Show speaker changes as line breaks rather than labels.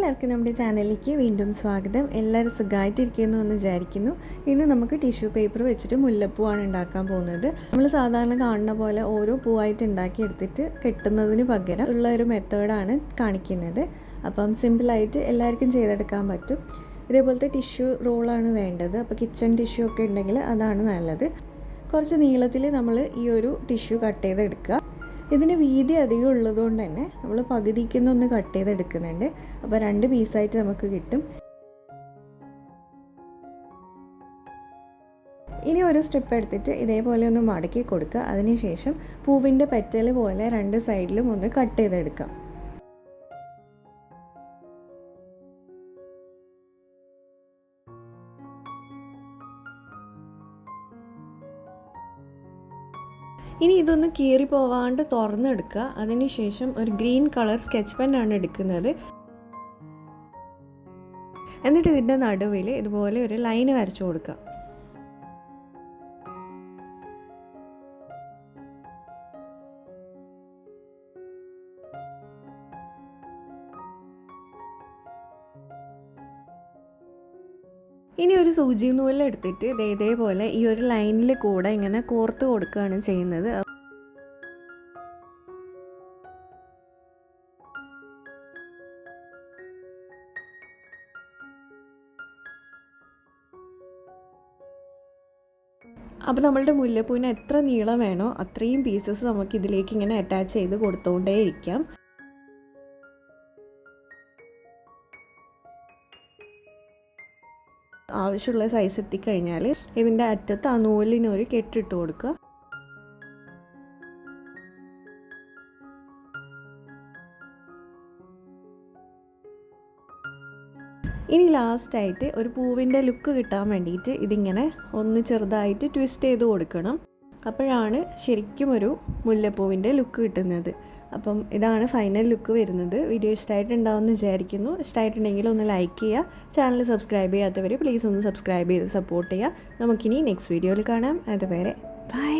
എല്ലാവർക്കും നമ്മുടെ ചാനലിലേക്ക് വീണ്ടും സ്വാഗതം. എല്ലാവരും സുഖമായിട്ടിരിക്കുന്നു എന്ന് വിചാരിക്കുന്നു. ഇന്ന് നമുക്ക് ടിഷ്യൂ പേപ്പർ വെച്ചിട്ട് മുല്ലപ്പൂവാണ് ഉണ്ടാക്കാൻ പോകുന്നത്. നമ്മൾ സാധാരണ കാണുന്ന പോലെ ഓരോ പൂവായിട്ട് ഉണ്ടാക്കിയെടുത്തിട്ട് കെട്ടുന്നതിന് പകരം ഉള്ള ഒരു മെത്തേഡാണ് കാണിക്കുന്നത്. അപ്പം സിമ്പിളായിട്ട് എല്ലാവർക്കും ചെയ്തെടുക്കാൻ പറ്റും. ഇതേപോലത്തെ ടിഷ്യൂ റോളാണ് വേണ്ടത്. അപ്പോൾ കിച്ചൺ ടിഷ്യൂ ഒക്കെ ഉണ്ടെങ്കിൽ അതാണ് നല്ലത്. കുറച്ച് നീളത്തിൽ നമ്മൾ ഈ ഒരു ടിഷ്യൂ കട്ട് ചെയ്തെടുക്കുക. ഇതിന് വീതി അധികം ഉള്ളതുകൊണ്ട് തന്നെ നമ്മൾ പകുതിക്കൊന്ന് കട്ട് ചെയ്തെടുക്കുന്നുണ്ട്. അപ്പോൾ 2 പീസായിട്ട് നമുക്ക് കിട്ടും. ഇനി ഒരു സ്ട്രിപ്പ് എടുത്തിട്ട് ഇതേപോലെ ഒന്ന് മടക്കി കൊടുക്കുക. അതിനുശേഷം പൂവിൻ്റെ പെറ്റൽ പോലെ 2 സൈഡിലും ഒന്ന് കട്ട് ചെയ്തെടുക്കാം. ഇനി ഇതൊന്ന് കീറി പോവാണ്ട് തുറന്നെടുക്കുക. അതിനുശേഷം ഒരു ഗ്രീൻ കളർ സ്കെച്ച് പെന്നാണ് എടുക്കുന്നത്. എന്നിട്ട് ഇതിൻ്റെ നടുവിൽ ഇതുപോലെ ഒരു ലൈന് വരച്ചു കൊടുക്കുക. ഇനി ഒരു സൂചി നൂലെടുത്തിട്ട് ഇതേപോലെ ഈ ഒരു ലൈനിൽ കൂടെ ഇങ്ങനെ കോർത്ത് കൊടുക്കുകയാണ് ചെയ്യുന്നത്. അപ്പോൾ നമ്മളുടെ മുല്ലപ്പൂവിന് എത്ര നീളം വേണോ അത്രയും പീസസ് നമുക്ക് ഇതിലേക്ക് ഇങ്ങനെ അറ്റാച്ച് ചെയ്ത് കൊടുത്തുകൊണ്ടേ ഇരിക്കാം. ആവശ്യമുള്ള സൈസ് എത്തിക്കഴിഞ്ഞാൽ ഇതിൻ്റെ അറ്റത്ത് ആ നൂലിനൊരു കെട്ടിട്ട് കൊടുക്കുക. ഇനി ലാസ്റ്റായിട്ട് ഒരു പൂവിൻ്റെ ലുക്ക് കിട്ടാൻ വേണ്ടിയിട്ട് ഇതിങ്ങനെ ഒന്ന് ചെറുതായിട്ട് ട്വിസ്റ്റ് ചെയ്ത് കൊടുക്കണം. അപ്പോഴാണ് ശരിക്കും ഒരു മുല്ലപ്പൂവിൻ്റെ ലുക്ക് കിട്ടുന്നത്. അപ്പം ഇതാണ് ഫൈനൽ ലുക്ക് വരുന്നത്. വീഡിയോ ഇഷ്ടമായിട്ടുണ്ടാവുമെന്ന് വിചാരിക്കുന്നു. ഇഷ്ടമായിട്ടുണ്ടെങ്കിൽ ഒന്ന് ലൈക്ക് ചെയ്യുക. ചാനൽ സബ്സ്ക്രൈബ് ചെയ്യാത്തവർ പ്ലീസ് ഒന്ന് സബ്സ്ക്രൈബ് ചെയ്ത് സപ്പോർട്ട് ചെയ്യുക. നമുക്കിനി നെക്സ്റ്റ് വീഡിയോയിൽ കാണാം. അതുവരെ ബൈ.